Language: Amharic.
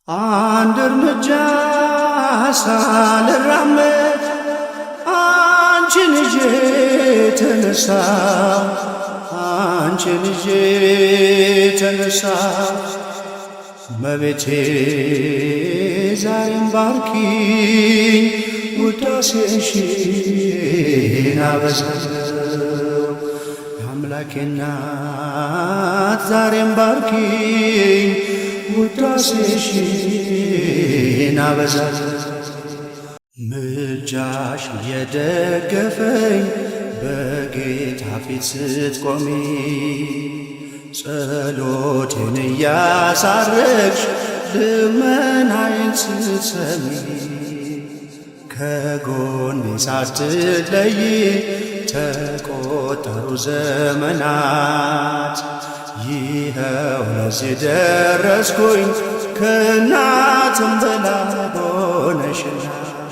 አንድ እርምጃ ሳልራመድ አንቺን ይዤ ተነሳሁ፣ አንቺን ይዤ ተነሳሁ። እመቤቴ ዛሬም ባርኪኝ፣ ውዳሴሽን አበዛለሁ። የአምላኬ እናት ዛሬም ባርኪኝ፣ ውዳሴሽን አበዛለሁ። ምልጃሽ የደገፈኝ በጌታ ፊት ስትቆሚ፣ ጸሎቴን እያሳረግሽ ልመናዬን ስትሰሚ፣ ከጎኔ ሳትለይ ተቆጠሩ ዘመናት። ይኸው ለዚህ ደረስኩኝ፣ ከእናትም በላይ ሆነሽናል።